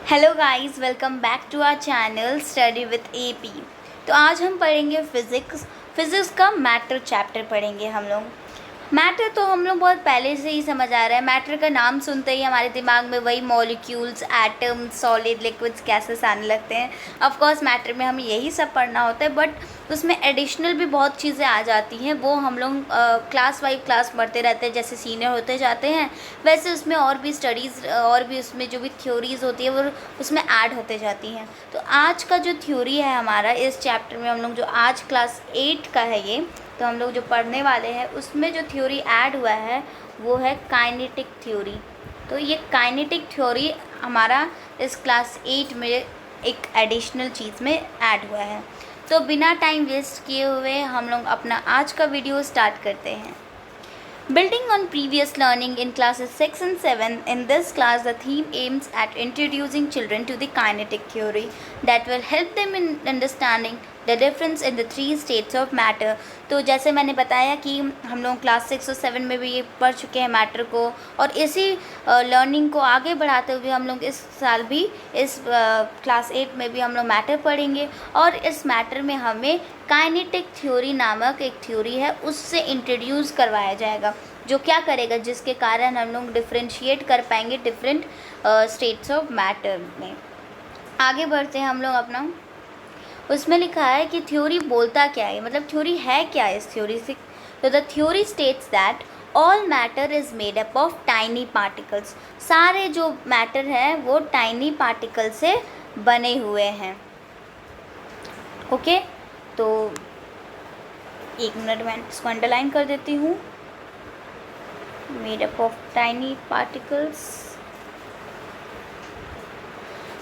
Hello guys, welcome back to our channel study with AP. तो आज हम पढ़ेंगे फिज़िक्स का मैटर चैप्टर पढ़ेंगे हम लोग। मैटर तो हम लोग बहुत पहले से ही समझ आ रहा है। मैटर का नाम सुनते ही हमारे दिमाग में वही molecules, atoms, solid, liquids, gases आने लगते हैं। ऑफ कोर्स मैटर में हमें यही सब पढ़ना होता है, बट उसमें एडिशनल भी बहुत चीज़ें आ जाती हैं। वो हम लोग क्लास वाइज क्लास पढ़ते रहते हैं, जैसे सीनियर होते जाते हैं वैसे उसमें और भी स्टडीज़ और भी उसमें जो भी थ्योरीज़ होती है वो उसमें ऐड होते जाती हैं। तो आज का जो थ्योरी है हमारा इस चैप्टर में, हम लोग जो आज क्लास 8 का है ये, तो हम लोग जो पढ़ने वाले हैं उसमें जो थ्योरी ऐड हुआ है वो है काइनेटिक थ्योरी। तो ये काइनेटिक थ्योरी हमारा इस क्लास 8 में एक एडिशनल चीज़ में ऐड हुआ है। तो बिना टाइम वेस्ट किए हुए हम लोग अपना आज का वीडियो स्टार्ट करते हैं। Building on previous learning in classes 6 and 7, in this class the theme aims at introducing children to the kinetic theory that will help them in understanding the difference in the three states of matter। तो जैसे मैंने बताया कि हम लोग class 6 और 7 में भी ये पढ़ चुके हैं मैटर को, और इसी लर्निंग को आगे बढ़ाते हुए हम लोग इस साल भी इस क्लास 8 में भी हम लोग मैटर पढ़ेंगे। और इस मैटर में हमें काइनेटिक थ्योरी नामक एक थ्योरी है उससे इंट्रोड्यूस करवाया जाएगा, जो क्या करेगा, जिसके कारण हम लोग डिफ्रेंशिएट कर पाएंगे डिफरेंट स्टेट्स ऑफ मैटर में। आगे बढ़ते हैं हम लोग अपना। उसमें लिखा है कि थ्योरी बोलता क्या है, मतलब थ्योरी है क्या इस थ्योरी से। तो the theory states that all matter is made up of tiny particles. सारे जो मैटर है वो टाइनी पार्टिकल से बने हुए हैं। ओके, तो एक मिनट मैं इसको अंडरलाइन कर देती हूँ। Made up of tiny particles,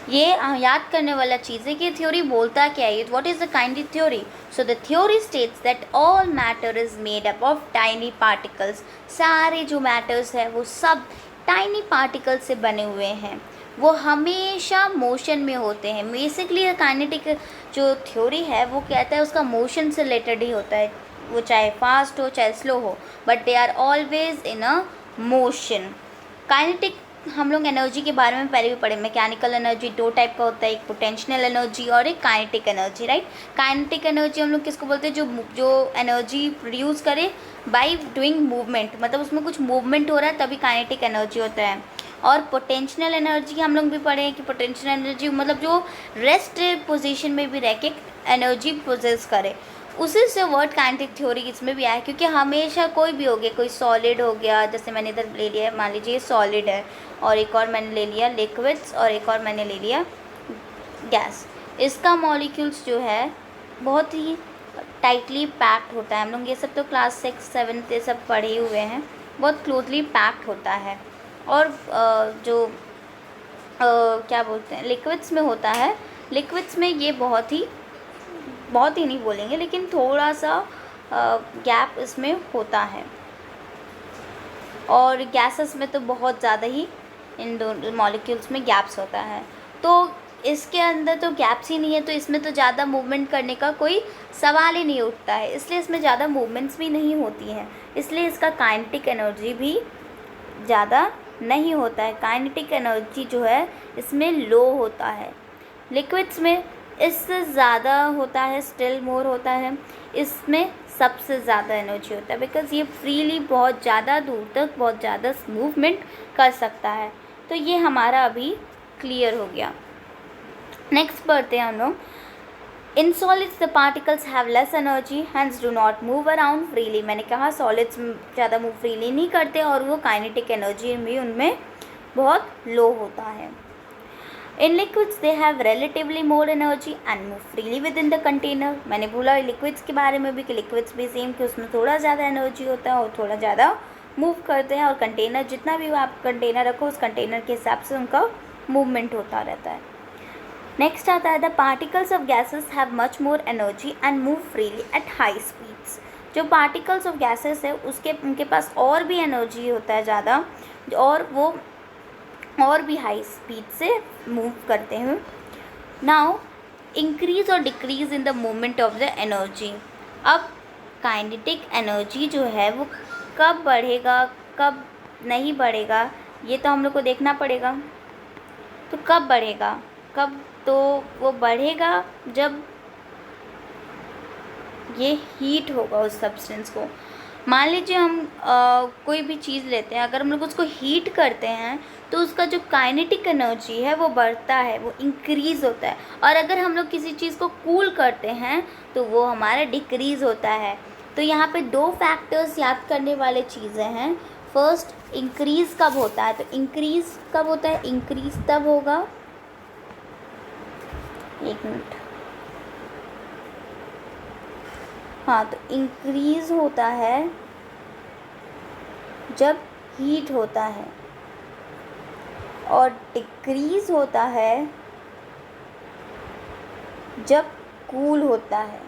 ये याद करने वाला चीज़ है कि थ्योरी बोलता क्या है। What is the kinetic theory? So the theory states that all matter is made up of tiny particles. सारे जो मैटर्स है वो सब टाइनी पार्टिकल से बने हुए हैं, वो हमेशा मोशन में होते हैं। बेसिकली काइनेटिक जो थ्योरी है वो कहता है उसका मोशन से रिलेटेड ही होता है, वो चाहे फास्ट हो चाहे स्लो हो, but they are always in a motion. Kinetic हम लोग एनर्जी के बारे में पहले भी पढ़े। मैकेनिकल एनर्जी दो टाइप का होता है, एक पोटेंशियल एनर्जी और एक kinetic energy, right. Kinetic energy हम लोग किसको बोलते हैं? जो एनर्जी प्रोड्यूस करे बाय डूइंग मूवमेंट, मतलब उसमें कुछ मूवमेंट हो रहा है तभी काइनेटिक एनर्जी होता है। और पोटेंशियल एनर्जी हम लोग भी पढ़े हैं कि पोटेंशियल एनर्जी मतलब जो रेस्ट पोजीशन में भी रह के एनर्जी प्रोसेस करे, उसी से वर्ड काइनेटिक थ्योरी इसमें भी आया। क्योंकि हमेशा कोई भी हो गया, कोई सॉलिड हो गया, जैसे मैंने इधर ले लिया है, मान लीजिए सॉलिड है, और एक और मैंने ले लिया लिक्विड्स, और एक और मैंने ले लिया गैस। इसका मॉलिक्यूल्स जो है बहुत ही टाइटली पैक्ड होता है। हम लोग ये सब तो क्लास 6 7 ये सब पढ़े हुए हैं, बहुत क्लोजली पैक्ड होता है। और जो क्या बोलते हैं लिक्विड्स में होता है, लिक्विड्स में ये बहुत ही नहीं बोलेंगे, लेकिन थोड़ा सा गैप इसमें होता है। और गैसेस में तो बहुत ज़्यादा ही इन दो मॉलिक्यूल्स में गैप्स होता है। तो इसके अंदर तो गैप्स ही नहीं है, तो इसमें तो ज़्यादा मूवमेंट करने का कोई सवाल ही नहीं उठता है, इसलिए इसमें ज़्यादा मूवमेंट्स भी नहीं होती हैं, इसलिए इसका काइनेटिक एनर्जी भी ज़्यादा नहीं होता है। काइनेटिक एनर्जी जो है इसमें लो होता है। लिक्विड्स में इससे ज़्यादा होता है, स्टिल मोर होता है, इसमें सबसे ज़्यादा एनर्जी होता है, बिकॉज़ ये फ्रीली बहुत ज़्यादा दूर तक बहुत ज़्यादा मूवमेंट कर सकता है। तो ये हमारा अभी क्लियर हो गया। नेक्स्ट पढ़ते हैं हम लोग। In solids the particles have less energy hence do not move around freely. मैंने कहा सॉलिड्स ज़्यादा मूव फ्रीली नहीं करते, और वो काइनेटिक एनर्जी भी उनमें बहुत लो होता है। In liquids they have relatively more energy and move freely within the container। मैंने बोला लिक्विड्स के बारे में भी कि लिक्विड्स भी सेम कि उसमें थोड़ा ज़्यादा एनर्जी होता है और थोड़ा ज़्यादा मूव करते हैं, और कंटेनर जितना भी आप कंटेनर रखो उस कंटेनर के हिसाब से उनका मूवमेंट होता रहता है। नेक्स्ट आता है the particles of gases have much more energy and move freely at high speeds. जो पार्टिकल्स ऑफ गैसेस है उनके पास और भी एनर्जी होता है ज़्यादा, और वो और भी हाई स्पीड से मूव करते हैं। नाउ इंक्रीज और decrease in the movement of the energy. अब काइनेटिक एनर्जी जो है वो कब बढ़ेगा कब नहीं बढ़ेगा ये तो हम लोग को देखना पड़ेगा। तो कब बढ़ेगा, कब, तो वो बढ़ेगा जब ये हीट होगा उस सब्सटेंस को। मान लीजिए हम कोई भी चीज़ लेते हैं, अगर हम लोग उसको हीट करते हैं तो उसका जो काइनेटिक एनर्जी है वो बढ़ता है, वो इंक्रीज़ होता है। और अगर हम लोग किसी चीज़ को कूल करते हैं तो वो हमारा डिक्रीज़ होता है। तो यहाँ पे दो फैक्टर्स याद करने वाले चीज़ें हैं। फर्स्ट, इंक्रीज़ कब होता है, तो इंक्रीज़ कब होता है, इंक्रीज़ तब होगा, एक मिनट, हाँ, तो इंक्रीज़ होता है जब हीट होता है और डिक्रीज़ होता है जब कूल होता है।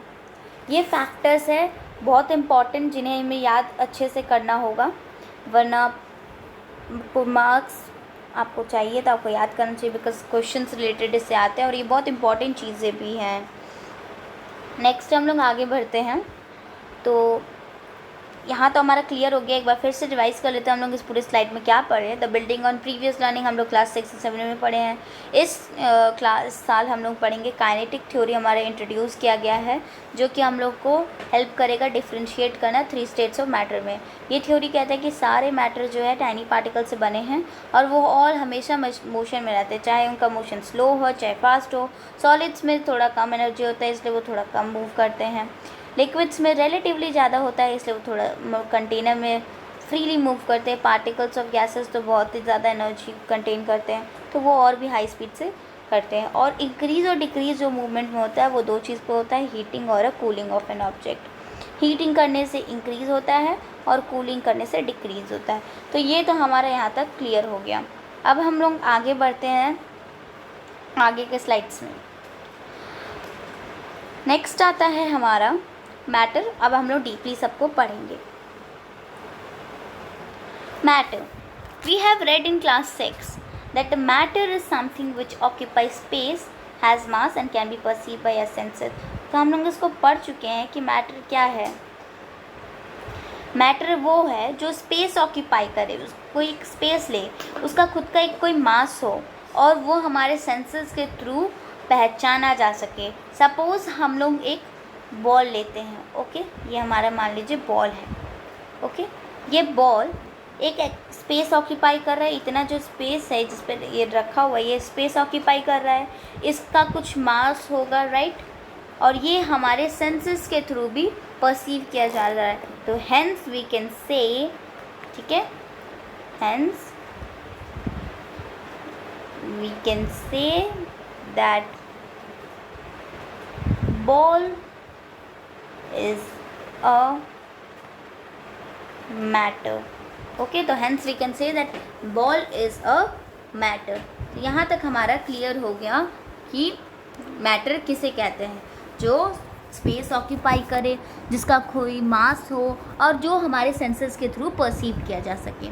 ये फैक्टर्स है बहुत इम्पॉर्टेंट, जिन्हें हमें याद अच्छे से करना होगा, वरना मार्क्स आपको चाहिए तो आपको याद करना चाहिए, बिकॉज क्वेश्चंस रिलेटेड इससे आते हैं और ये बहुत इंपॉर्टेंट चीज़ें भी हैं। नेक्स्ट हम लोग आगे बढ़ते हैं। तो यहाँ तो हमारा क्लियर हो गया। एक बार फिर से रिवाइज कर लेते हैं हम लोग इस पूरे स्लाइड में क्या पढ़े। The building on previous learning हम लोग क्लास 6 और 7 में पढ़े हैं। इस साल हम लोग पढ़ेंगे काइनेटिक थ्योरी, हमारे इंट्रोड्यूस किया गया है, जो कि हम लोग को हेल्प करेगा डिफ्रेंशिएट करना 3 स्टेट्स ऑफ मैटर में। ये थ्योरी कहता है कि सारे मैटर जो है टाइनी पार्टिकल से बने हैं और वो ऑल हमेशा मोशन में रहते हैं, चाहे उनका मोशन स्लो हो चाहे फास्ट हो। सॉलिड्स में थोड़ा कम एनर्जी होता है, इसलिए वो थोड़ा कम मूव करते हैं। लिक्विड्स में रिलेटिवली ज़्यादा होता है, इसलिए वो थोड़ा कंटेनर में फ्रीली मूव करते हैं। पार्टिकल्स ऑफ गैसेस तो बहुत ही ज़्यादा एनर्जी कंटेन करते हैं, तो वो और भी हाई स्पीड से करते हैं। और इंक्रीज़ और डिक्रीज़ जो मूवमेंट में होता है वो दो चीज़ पे होता है, हीटिंग और cooling of an object. Heating करने से इंक्रीज़ होता है और कूलिंग करने से डिक्रीज़ होता है। तो ये तो हमारा यहाँ तक क्लियर हो गया। अब हम लोग आगे बढ़ते हैं आगे के स्लाइड्स में। नेक्स्ट आता है हमारा मैटर। अब हम लोग डीपली सबको पढ़ेंगे। Matter, we have read in class 6 that the matter is something which occupies space, has mass and can be perceived by our senses। तो हम लोग इसको पढ़ चुके हैं कि मैटर क्या है। मैटर वो है जो स्पेस ऑक्यूपाई करे, कोई एक स्पेस ले, उसका खुद का एक कोई मास हो और वो हमारे सेंसेस के थ्रू पहचाना जा सके। सपोज़ हम लोग एक बॉल लेते हैं, ओके, ये हमारा मान लीजिए बॉल है, ओके। ये बॉल एक स्पेस ऑक्यूपाई कर रहा है, इतना जो स्पेस है जिस पर ये रखा हुआ है ये स्पेस ऑक्यूपाई कर रहा है, इसका कुछ मास होगा, राइट, और ये हमारे सेंसेस के थ्रू भी परसीव किया जा रहा है। तो हेंस वी कैन से, ठीक है, hence we can say that ball is a matter, okay। तो hence we can say that ball is a matter। तो यहाँ तक हमारा क्लियर हो गया कि मैटर किसे कहते हैं, जो स्पेस ऑक्यूपाई करे, जिसका कोई मास हो और जो हमारे सेंसेस के थ्रू परसीव किया जा सके।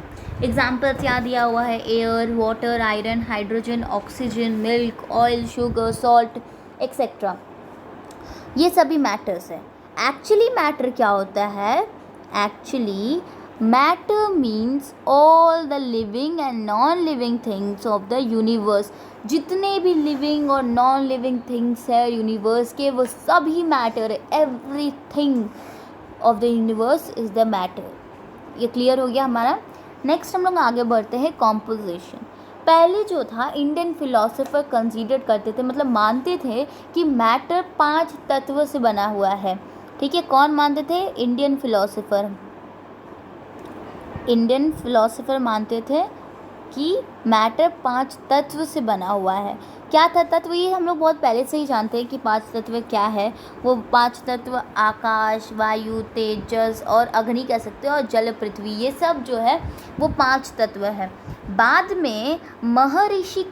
एग्जाम्पल्स यहाँ दिया हुआ है, air, water, iron, hydrogen, oxygen, milk, oil, sugar, salt etcetera, ये सभी मैटर्स हैं। एक्चुअली मैटर क्या होता है, actually matter means all the living and non living things of the universe. जितने भी लिविंग और नॉन लिविंग थिंग्स है यूनिवर्स के, वो सभी मैटर है। Everything of the universe is the matter. ये क्लियर हो गया हमारा। नेक्स्ट हम लोग आगे बढ़ते हैं, कॉम्पोजिशन। पहले जो था इंडियन फिलोसोफर कंसीडर करते थे, मतलब मानते थे कि मैटर 5 तत्व से बना हुआ है, ठीक है। कौन मानते थे, इंडियन फिलोसोफर मानते थे कि मैटर 5 तत्व से बना हुआ है। क्या था तत्व, ये हम लोग बहुत पहले से ही जानते हैं कि 5 तत्व क्या है। वो 5 तत्व आकाश, वायु, तेजस और अग्नि कह सकते हो, और जल, पृथ्वी, ये सब जो है वो 5 तत्व है। बाद में महर्षि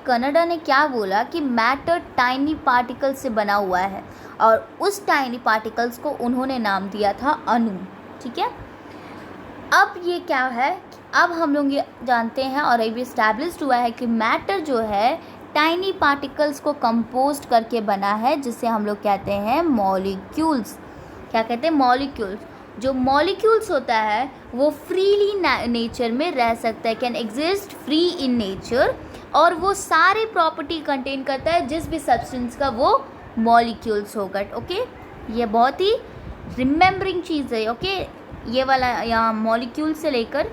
कनाडा ने क्या बोला कि मैटर टाइनी पार्टिकल से बना हुआ है, और उस टाइनी पार्टिकल्स को उन्होंने नाम दिया था अणु, ठीक है। अब ये क्या है, अब हम लोग ये जानते हैं और ये भी इस्टेब्लिश्ड हुआ है कि मैटर जो है टाइनी पार्टिकल्स को कंपोस्ट करके बना है, जिसे हम लोग कहते हैं मॉलिक्यूल्स। क्या कहते हैं, मॉलिक्यूल्स। जो मॉलिक्यूल्स होता है वो फ्रीली नेचर में रह सकता है, can exist free in nature, और वो सारे प्रॉपर्टी कंटेन करता है जिस भी सब्सटेंस का वो मॉलिक्यूल्स होगा। ओके, ये बहुत ही रिमेम्बरिंग चीज़ है। ओके, ये वाला यहाँ मॉलिक्यूल्स से लेकर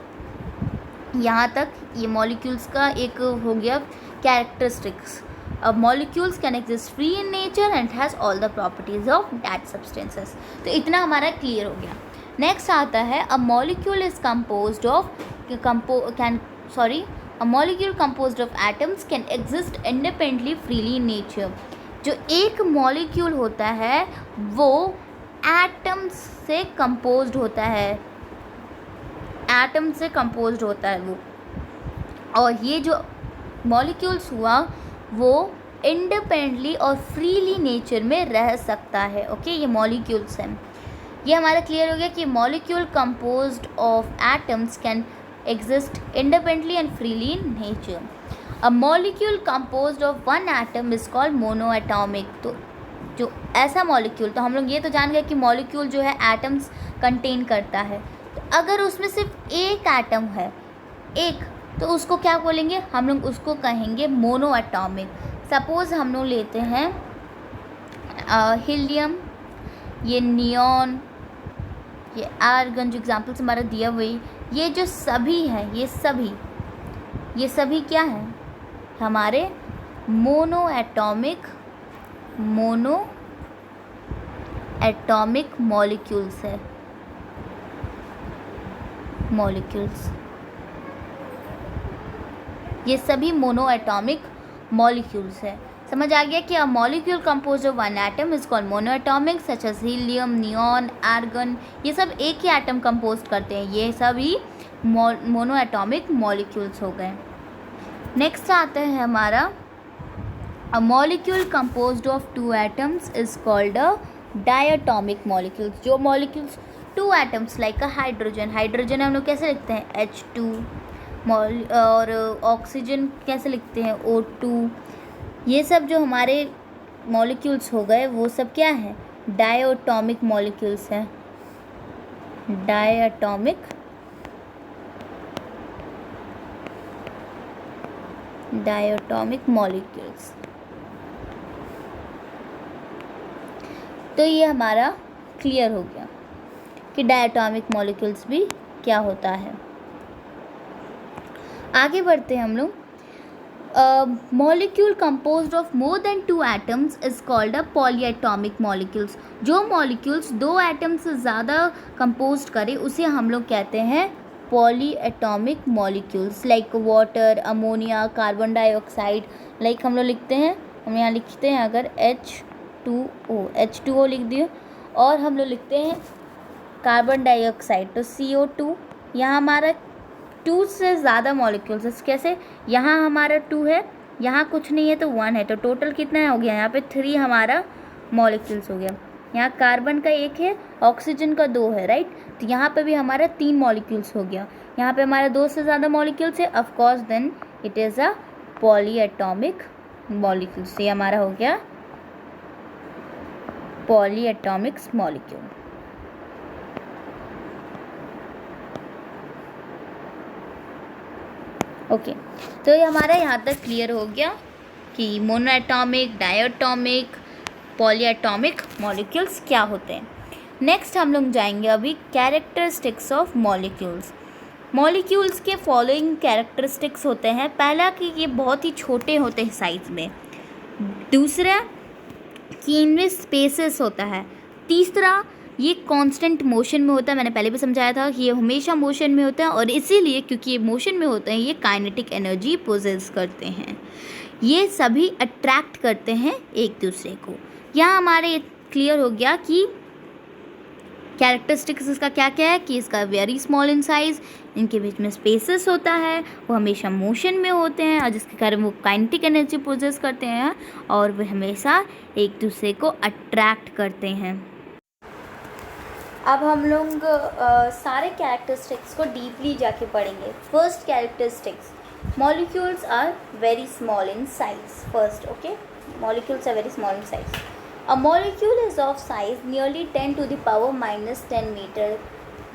यहाँ तक ये मॉलिक्यूल्स का एक हो गया कैरेक्टरिस्टिक्स। अब molecules can exist free in nature and has all the properties of that substances. तो इतना हमारा क्लियर हो गया। नेक्स्ट आता है अ molecule is composed of a molecule composed of atoms can exist independently freely in nature। जो एक molecule होता है वो एटम्स से कंपोज्ड होता है, एटम से कंपोज्ड होता है वो, और ये जो मॉलिक्यूल्स हुआ वो इंडिपेंडेंटली और फ्रीली नेचर में रह सकता है। ओके, ये मॉलिक्यूल्स हैं। ये हमारा क्लियर हो गया कि molecule composed of atoms can exist independently and freely in nature। A molecule composed of one atom is called monoatomic। तो जो ऐसा मॉलिक्यूल, तो हम लोग ये तो जान गए कि मॉलिक्यूल जो है एटम्स कंटेन करता है, तो अगर उसमें सिर्फ एक एटम है, एक, तो उसको क्या बोलेंगे, हम लोग उसको कहेंगे मोनोएटॉमिक। सपोज़ हम लोग लेते हैं हीलियम, ये नियॉन, ये आर्गन, जो एग्जाम्पल्स हमारा दिया हुई, ये जो सभी हैं, ये सभी क्या हैं, हमारे मोनोएटॉमिक मॉलिक्यूल्स है, मॉलिक्यूल्स, ये सभी मोनोएटॉमिक मॉलिक्यूल्स है। समझ आ गया कि a molecule composed of one atom is called monoatomic, such as helium, neon, argon, ये सब एक ही एटम कंपोज करते हैं, ये सभी मोनोएटॉमिक मॉलिक्यूल्स हो गए। नेक्स्ट आता है हमारा a molecule composed of two atoms is called a diatomic molecules. जो molecules two atoms like a hydrogen हम लोग कैसे लिखते हैं, H2, और ऑक्सीजन कैसे लिखते हैं, O2। ये सब जो हमारे मॉलिक्यूल्स हो गए वो सब क्या है, डायटॉमिक मॉलिक्यूल्स हैं, डायटॉमिक मॉलिक्यूल्स। तो ये हमारा क्लियर हो गया कि डायटॉमिक मॉलिक्यूल्स भी क्या होता है। आगे बढ़ते हैं हम लोग। Molecule composed of more than to atoms is called a polyatomic molecules. जो मॉलिक्यूल्स दो एटम से ज़्यादा कंपोज करे उसे हम लोग कहते हैं polyatomic molecules, like water, ammonia, carbon dioxide. Like हम लोग लिखते हैं, हम यहाँ लिखते हैं अगर H2O लिख दिए, और हम लोग लिखते हैं कार्बन डाइऑक्साइड तो CO2। यहाँ हमारा 2 से ज़्यादा मॉलिक्यूल्स है, कैसे, यहाँ हमारा 2 है, यहाँ कुछ नहीं है तो 1 है, तो टोटल कितना हो गया, यहाँ पे 3 हमारा मॉलिक्यूल्स हो गया। यहाँ कार्बन का 1 है, ऑक्सीजन का 2 है, राइट, तो यहाँ पे भी हमारा 3 मॉलिक्यूल्स हो गया। यहाँ पे हमारा 2 से ज़्यादा मॉलिक्यूल्स है, of course then it is a polyatomic molecules. ये हमारा हो गया पॉलीएटॉमिक्स मॉलिक्यूल। ओके, तो ये हमारा यहाँ तक क्लियर हो गया कि मोनोएटॉमिक, डायटॉमिक, पॉलीएटॉमिक मॉलिक्यूल्स क्या होते हैं। नेक्स्ट हम लोग जाएंगे अभी कैरेक्टरिस्टिक्स ऑफ मॉलिक्यूल्स। मॉलिक्यूल्स के फॉलोइंग कैरेक्टरिस्टिक्स होते हैं। पहला कि ये बहुत ही छोटे होते हैं साइज़ में, दूसरा कि इनमें स्पेसेस होता है, तीसरा ये कांस्टेंट मोशन में होता है। मैंने पहले भी समझाया था कि ये हमेशा मोशन में होता है, और इसीलिए क्योंकि ये मोशन में होते हैं ये काइनेटिक एनर्जी पोजेस करते हैं, ये सभी अट्रैक्ट करते हैं एक दूसरे को। यहाँ हमारे क्लियर हो गया कि कैरेक्टरिस्टिक्स इसका क्या क्या है, कि इसका वेरी स्मॉल इन साइज़, इनके बीच में स्पेसेस होता है, वो हमेशा मोशन में होते हैं, और जिसके कारण वो काइनेटिक एनर्जी पोजेस करते हैं, और वे हमेशा एक दूसरे को अट्रैक्ट करते हैं। अब हम लोग सारे कैरेक्टरिस्टिक्स को डीपली जाके पढ़ेंगे। First characteristics, molecules are very small in size. First, okay, molecules are very small in size. A molecule is of size nearly 10 to the power -10 metre.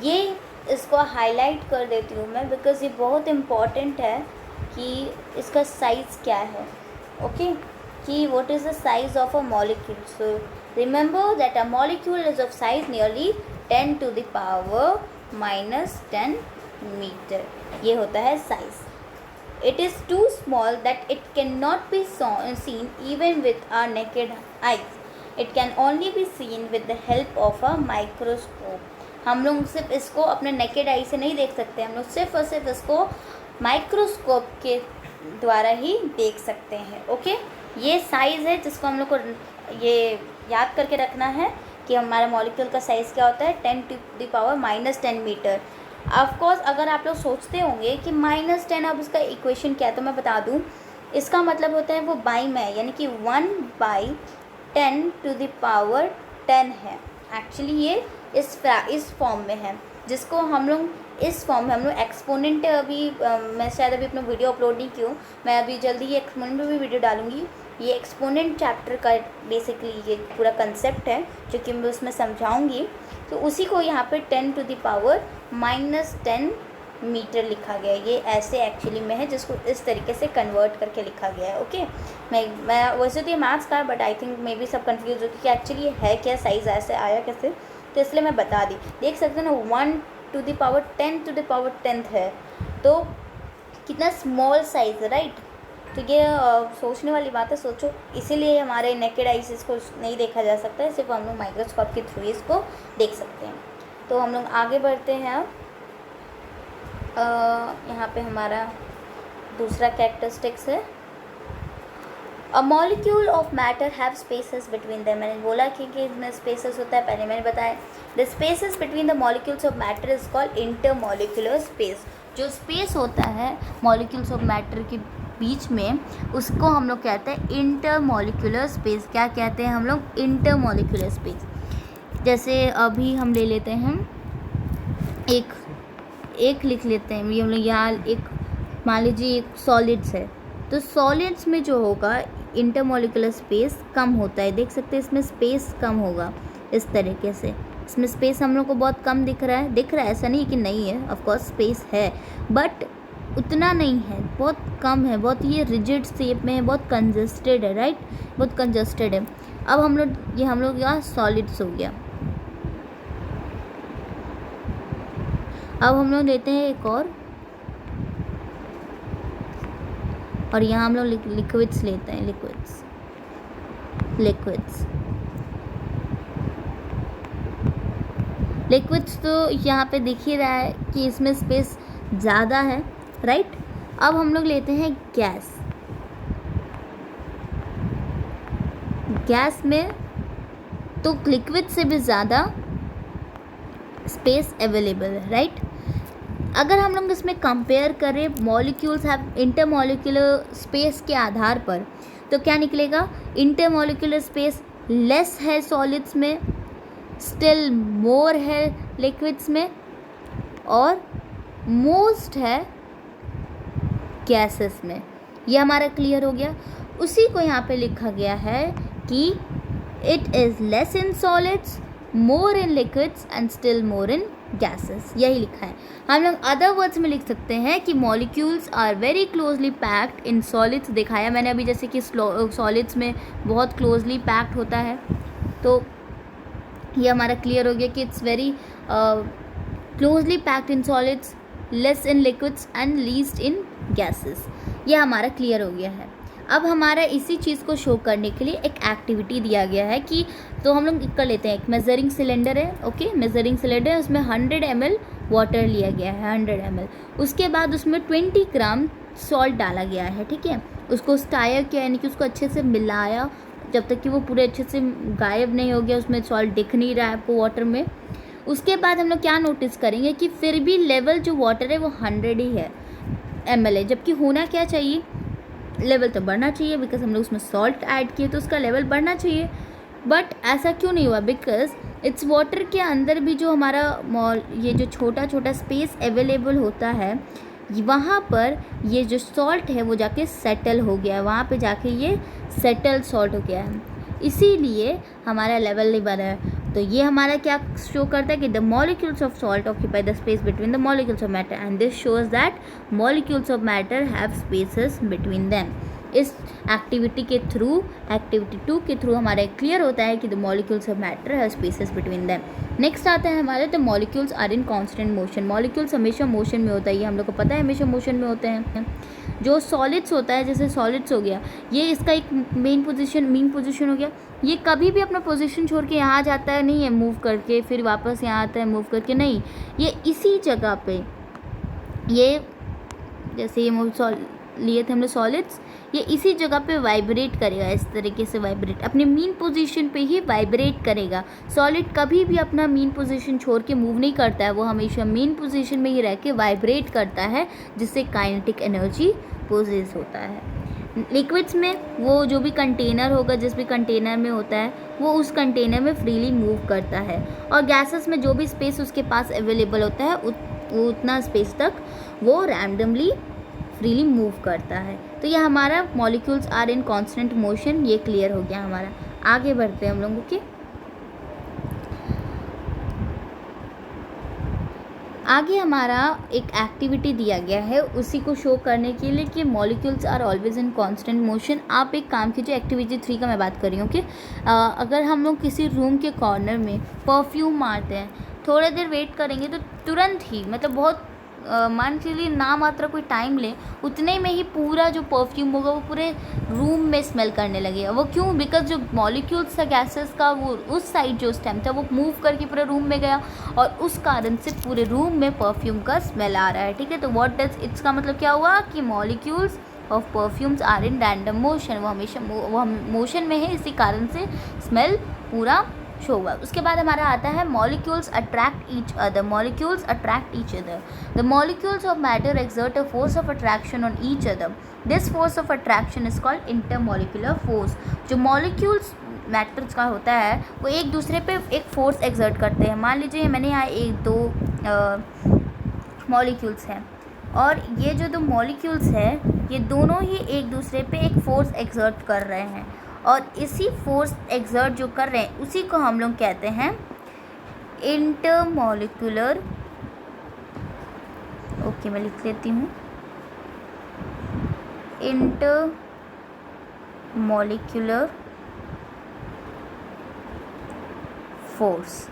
ये इसको हाईलाइट कर देती हूँ मैं बिकॉज ये बहुत इम्पॉर्टेंट है कि इसका साइज़ क्या है, ओके, कि what is the size of a molecule. So remember that a molecule is of size nearly 10 to the power -10 metre. ये होता है size. It is too small that it cannot be seen even with our naked eyes. It can only be seen with the help of a microscope. हम लोग सिर्फ इसको अपने naked eye से नहीं देख सकते, हम लोग सिर्फ और सिर्फ इसको माइक्रोस्कोप के द्वारा ही देख सकते हैं. ओके, ये साइज़ है जिसको हम लोग को ये याद करके रखना है कि हमारा मॉलिक्यूल का साइज़ क्या होता है, 10 to the power -10 metre. Of course अगर आप लोग सोचते होंगे कि -10 अब इसका इक्वेशन क्या है, तो मैं बता दूं, इसका मतलब होता है वो बाई में है, यानी कि 1/10 to the power 10 है. एक्चुअली ये इस फॉर्म में है, जिसको हम लोग इस फॉर्म में हम लोग एक्सपोनेंट अभी मैं शायद अभी अपना वीडियो अपलोड नहीं की हूँ, मैं अभी जल्दी ही एक्सपोनेंट में भी वीडियो डालूँगी. ये एक्सपोनेंट चैप्टर का बेसिकली ये पूरा कंसेप्ट है जो कि मैं उसमें समझाऊँगी. तो उसी को यहाँ पे 10 to the power -10 मीटर लिखा गया है. ये ऐसे एक्चुअली में है जिसको इस तरीके से कन्वर्ट करके लिखा गया है. ओके, मैं वैसे तो ये मैथ्स का, but I think may be सब कंफ्यूज हो कि एक्चुअली ये है क्या, साइज़ ऐसे आया कैसे, तो इसलिए मैं बता दी. देख सकते हैं ना, 1 to the power 10 to the power 10th है, तो कितना स्मॉल साइज़ है, राइट. तो ये सोचने वाली बात है. सोचो, इसीलिए हमारे नेकेड आइज इसको नहीं देखा जा सकता है, सिर्फ हम लोग माइक्रोस्कोप के थ्रू इसको देख सकते हैं. तो हम लोग आगे बढ़ते हैं. अब यहाँ पे हमारा दूसरा कैरेक्टरिस्टिक्स है, a molecule of matter have spaces between them. मैंने बोला कि इसमें स्पेसेस होता है, पहले मैंने बताया. The spaces between the molecules of matter is called intermolecular space. जो स्पेस होता है मॉलिक्यूल्स ऑफ मैटर के बीच में, उसको हम लोग कहते हैं इंटरमॉलिक्यूलर स्पेस. क्या कहते हैं हम लोग? Intermolecular space. जैसे अभी हम ले लेते हैं एक लिख लेते हैं, ये हम लोग यहाँ एक मान लीजिए एक सॉलिड्स है, तो सॉलिड्स में जो होगा इंटरमॉलिक्यूलर स्पेस कम होता है. देख सकते हैं इसमें स्पेस कम होगा इस तरीके से. इसमें स्पेस हम लोग को बहुत कम दिख रहा है, ऐसा नहीं कि नहीं है, ऑफ कोर्स स्पेस है, बट उतना नहीं है, बहुत कम है, बहुत ये रिजिड शेप में है, बहुत कंजस्टेड है, राइट, बहुत कंजस्टेड है. अब हम लोग यहाँ सॉलिड्स हो गया. अब हम लोग लेते हैं एक और यहाँ हम लोग लिक्विड्स लेते हैं. लिक्विड्स तो यहाँ पे दिख ही रहा है कि इसमें स्पेस ज़्यादा है, राइट. अब हम लोग लेते हैं गैस में तो लिक्विड से भी ज़्यादा स्पेस अवेलेबल है, राइट. अगर हम लोग इसमें कंपेयर करें मॉलिक्यूल्स हैव इंटरमॉलिक्यूलर स्पेस के आधार पर, तो क्या निकलेगा? इंटरमॉलिक्यूलर स्पेस लेस है सॉलिड्स में, स्टिल मोर है लिक्विड्स में, और मोस्ट है गैसेस में. ये हमारा क्लियर हो गया. उसी को यहाँ पे लिखा गया है कि it is less in solids, more in liquids and still more in gases. यही लिखा है. हम लोग अदर वर्ड्स में लिख सकते हैं कि molecules are very closely packed in solids. दिखाया मैंने अभी जैसे कि सॉलिड्स में बहुत क्लोजली पैक्ड होता है, तो ये हमारा क्लियर हो गया कि it's very closely packed in solids, less in liquids and least in gases. ये हमारा क्लियर हो गया है. अब हमारा इसी चीज़ को शो करने के लिए एक एक्टिविटी दिया गया है कि तो हम लोग कर लेते हैं. एक मेजरिंग सिलेंडर है, ओके, मेजरिंग सिलेंडर, उसमें 100 ml वाटर लिया गया है, 100 ml. उसके बाद उसमें 20 ग्राम सॉल्ट डाला गया है, ठीक है. उसको स्टायर किया, यानी कि उसको अच्छे से मिलाया जब तक कि वो पूरे अच्छे से गायब नहीं हो गया, उसमें सॉल्ट दिख नहीं रहा है आपको वाटर में. उसके बाद हम लोग क्या नोटिस करेंगे कि फिर भी लेवल जो वाटर है वो 100 ही है ml है, जबकि होना क्या चाहिए, लेवल तो बढ़ना चाहिए, बिकॉज हम लोग उसमें सॉल्ट ऐड किए तो उसका लेवल बढ़ना चाहिए. बट ऐसा क्यों नहीं हुआ? बिकॉज इट्स वाटर के अंदर भी जो हमारा ये जो छोटा छोटा स्पेस अवेलेबल होता है, वहाँ पर ये जो सॉल्ट है वो जाके सेटल हो गया है, वहाँ पे जाके ये सेटल सॉल्ट हो गया है, इसीलिए हमारा लेवल नहीं बढ़ा है. तो ये हमारा क्या शो करता है कि the molecules of salt occupy the space between the molecules of matter and this shows that molecules of matter have spaces between them. इस एक्टिविटी के थ्रू, एक्टिविटी 2 के थ्रू हमारा क्लियर होता है कि the molecules of matter have spaces between them. Next आता है हमारे the molecules are in constant motion. Molecules हमेशा मोशन में होता है, ये हम लोग को पता है, हमेशा मोशन में होते हैं। जो सॉलिड्स होता है, जैसे सॉलिड्स हो गया, ये इसका एक मीन पोजीशन हो गया, ये कभी भी अपना पोजीशन छोड़ के यहाँ जाता है नहीं है मूव करके, फिर वापस यहाँ आता है मूव करके, नहीं, ये इसी जगह पे, ये जैसे ये लिए थे हम लोग सॉलिड्स, ये इसी जगह पे वाइब्रेट करेगा, इस तरीके से वाइब्रेट अपने मीन पोजीशन पे ही वाइब्रेट करेगा। सॉलिड कभी भी अपना मीन पोजीशन छोड़ के मूव नहीं करता है, वो हमेशा मीन पोजीशन में ही रह के वाइब्रेट करता है, जिससे काइनेटिक एनर्जी पोजेस होता है। लिक्विड्स में वो जो भी कंटेनर होगा, जिस भी कंटेनर में होता है, वो उस कंटेनर में फ्रीली मूव करता है, और गैसेस में जो भी स्पेस उसके पास अवेलेबल होता है उतना स्पेस तक वो रैंडमली फ्रीली मूव करता है। तो ये हमारा molecules are in constant motion, ये क्लियर हो गया हमारा। आगे बढ़ते हैं हम लोगों के, आगे हमारा एक एक्टिविटी दिया गया है, उसी को शो करने के लिए कि molecules are always in constant motion. आप एक काम कीजिए, एक्टिविटी 3 का मैं बात कर रही हूँ कि अगर हम लोग किसी रूम के कॉर्नर में परफ्यूम मारते हैं, थोड़ी देर वेट करेंगे तो तुरंत ही, मतलब बहुत मान के लिए ना मात्रा कोई टाइम ले, उतने में ही पूरा जो परफ्यूम होगा वो पूरे रूम में स्मेल करने लगेगा। वो क्यों? बिकॉज जो मॉलिक्यूल्स था गैसेस का, वो उस साइड जो उस टाइम था वो मूव करके पूरे रूम में गया, और उस कारण से पूरे रूम में परफ्यूम का स्मेल आ रहा है। ठीक है, तो व्हाट डज इट्स का मतलब क्या हुआ कि molecules of perfumes are in random motion, वो हमेशा वो मोशन में है, इसी कारण से स्मेल पूरा शो हुआ। उसके बाद हमारा आता है molecules attract each other. Molecules attract each other. The molecules of matter exert a force of attraction on each other. This force of attraction is called intermolecular force. जो मॉलिक्यूल्स मैटर्स का होता है वो एक दूसरे पे एक फोर्स एक्सर्ट करते हैं। मान लीजिए मैंने यहाँ एक दो मॉलिक्यूल्स हैं, और ये जो दो मॉलिक्यूल्स हैं ये दोनों ही एक दूसरे पे एक फोर्स एक्सर्ट कर रहे हैं, और इसी फोर्स एक्सर्ट जो कर रहे हैं उसी को हम लोग कहते हैं इंटरमॉलिक्यूलर, ओके मैं लिख लेती हूँ, इंटरमॉलिक्यूलर फोर्स,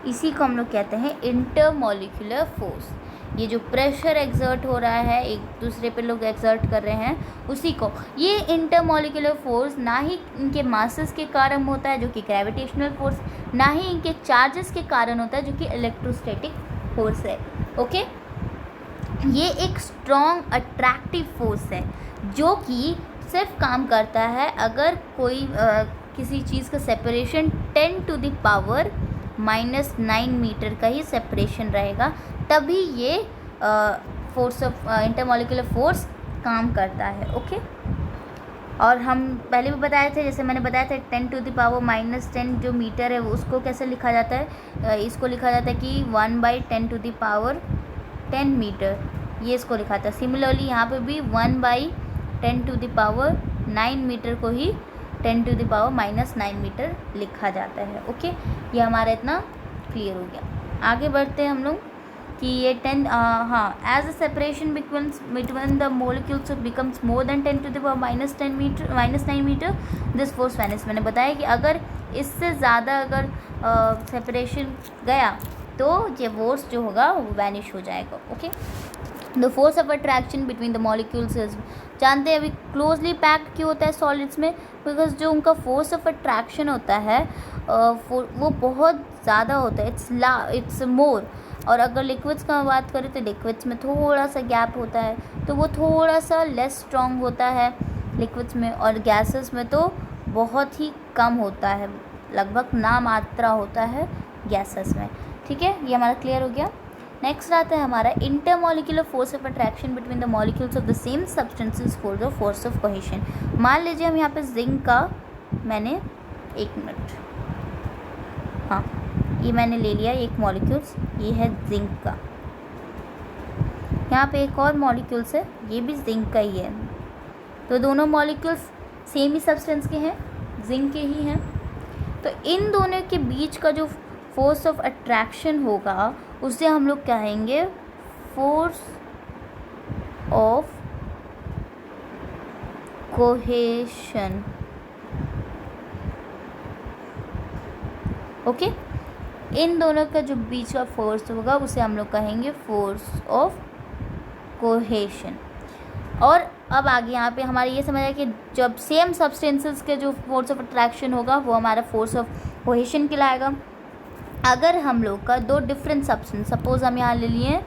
इसी को हम लोग कहते हैं इंटरमॉलिक्यूलर फोर्स। ये जो प्रेशर एक्सर्ट हो रहा है, एक दूसरे पे लोग एक्सर्ट कर रहे हैं, उसी को ये इंटरमॉलिक्यूलर फोर्स ना ही इनके मासेस के कारण होता है जो कि ग्रेविटेशनल फोर्स, ना ही इनके चार्जेस के कारण होता है जो कि इलेक्ट्रोस्टैटिक फोर्स है। ओके, ये एक स्ट्रॉन्ग अट्रैक्टिव फोर्स है जो कि सिर्फ काम करता है अगर कोई किसी चीज़ का सेपरेशन 10⁻⁻⁹ मीटर का ही सेपरेशन रहेगा, तभी ये फोर्स ऑफ इंटरमॉलिक्यूलर फोर्स काम करता है। ओके, और हम पहले भी बताए थे, जैसे मैंने बताया था 10⁻⁻10 जो मीटर है वो उसको कैसे लिखा जाता है, इसको लिखा जाता है कि 1/10⁻10 मीटर, ये इसको लिखा था। सिमिलरली यहाँ पे भी 1/10⁻9 मीटर को ही 10⁻⁻9 मीटर लिखा जाता है। ओके, ये हमारा इतना क्लियर हो गया। आगे बढ़ते हैं हम लोग कि ये 10 as a separation between the molecules becomes more than 10⁻⁻9 metre this force vanish. मैंने बताया कि अगर इससे ज़्यादा अगर सेपरेशन गया तो ये फोर्स जो होगा वो वैनिश हो जाएगा। Okay, the force of attraction between the molecules is, जानते हैं अभी क्लोजली पैक्ड क्यों होता है सॉलिड्स में, बिकॉज जो उनका फोर्स ऑफ अट्रैक्शन होता है वो बहुत ज़्यादा होता है, इट्स मोर। और अगर लिक्विड्स का बात करें तो लिक्विड्स में थोड़ा सा गैप होता है, तो वो थोड़ा सा लेस स्ट्रॉन्ग होता है लिक्विड्स में, और गैसेस में तो बहुत ही कम होता है, लगभग ना मात्रा होता है गैसेस में। ठीक है, ये हमारा क्लियर हो गया। नेक्स्ट आता है हमारा intermolecular force of attraction between the molecules of the same substances for the force of cohesion. मान लीजिए हम यहाँ पे जिंक का, मैंने एक मिनट, हाँ ये मैंने ले लिया एक मॉलिक्यूल्स, ये है जिंक का, यहाँ पे एक और मॉलिक्यूल्स है, ये भी जिंक का ही है, तो दोनों मॉलिक्यूल्स सेम ही सब्सटेंस के हैं, जिंक के ही हैं। तो इन दोनों के बीच का जो फोर्स ऑफ अट्रैक्शन होगा उसे हम लोग कहेंगे फोर्स ऑफ कोहेशन। ओके, इन दोनों का जो बीच का फोर्स होगा उसे हम लोग कहेंगे फोर्स ऑफ कोहेशन। और अब आगे यहाँ पे हमारे ये समझ आया कि जब सेम सब्सटेंसेस के जो फोर्स ऑफ अट्रैक्शन होगा वो हमारा फोर्स ऑफ कोहेशन कहलाएगा। अगर हम लोग का दो डिफरेंट सब्सटेंस, सपोज हम यहाँ ले लिए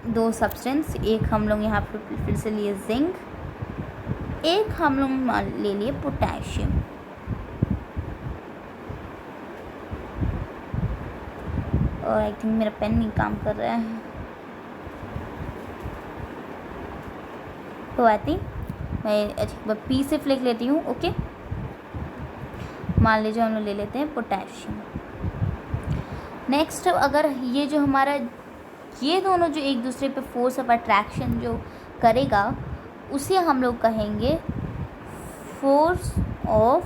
दो सब्सटेंस, एक हम लोग यहाँ पर फिर से लिए जिंक, एक हम लोग ले लिए पोटेशियम। और आई थिंक मेरा पेन नहीं काम कर रहा है, तो आई थिंक मैं पी सिर्फ लिख लेती हूँ। ओके, मान लीजिए हम लोग ले लेते हैं पोटेशियम। नेक्स्ट, अगर ये जो हमारा ये दोनों जो एक दूसरे पे फोर्स ऑफ अट्रैक्शन जो करेगा उसे हम लोग कहेंगे फोर्स ऑफ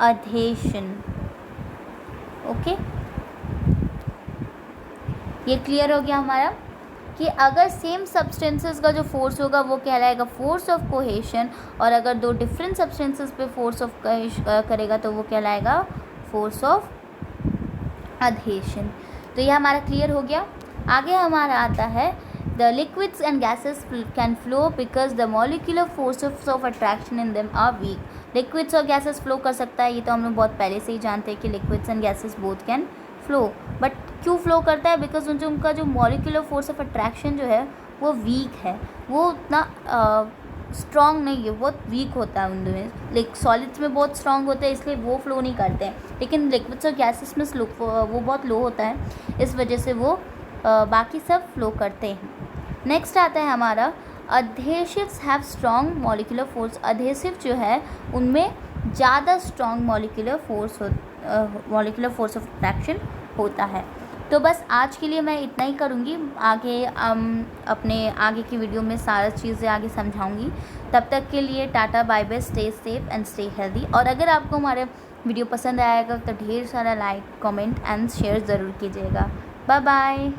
अधेशन। ओके, ये क्लियर हो गया हमारा कि अगर सेम सब्सटेंसेस का जो फोर्स होगा वो कहलाएगा फोर्स ऑफ कोहेशन, और अगर दो डिफरेंट सब्सटेंसेस पे फोर्स ऑफ करेगा तो वो कहलाएगा फोर्स ऑफ अधेशन। तो ये हमारा क्लियर हो गया। आगे हमारा आता है the liquids and gases can flow because the molecular forces of attraction in them are weak. Liquids और गैसेस फ्लो कर सकता है, ये तो हम लोग बहुत पहले से ही जानते हैं कि liquids and gases both can flow. But क्यों फ्लो करता है? बिकॉज उनका जो मॉलिक्यूलर फोर्स ऑफ अट्रैक्शन जो है वो वीक है, वो उतना स्ट्रॉन्ग नहीं है, बहुत वीक होता है उनमें। लाइक सॉलिड्स में बहुत स्ट्रॉन्ग होता है इसलिए वो फ्लो नहीं करते हैं, लेकिन लिक्विड्स और गैसेस में वो बहुत लो होता है, इस वजह से वो बाकी सब फ्लो करते हैं। नेक्स्ट आता है हमारा adhesives have strong molecular force. Adhesive जो है उनमें ज़्यादा strong molecular force of attraction होता है। तो बस आज के लिए मैं इतना ही करूँगी, आगे अपने आगे की वीडियो में सारा चीज़ें आगे समझाऊँगी। तब तक के लिए tata, bye bye, stay safe and stay healthy. और अगर आपको हमारे वीडियो पसंद आएगा तो ढेर सारा लाइक, कमेंट एंड शेयर ज़रूर कीजिएगा। Bye bye.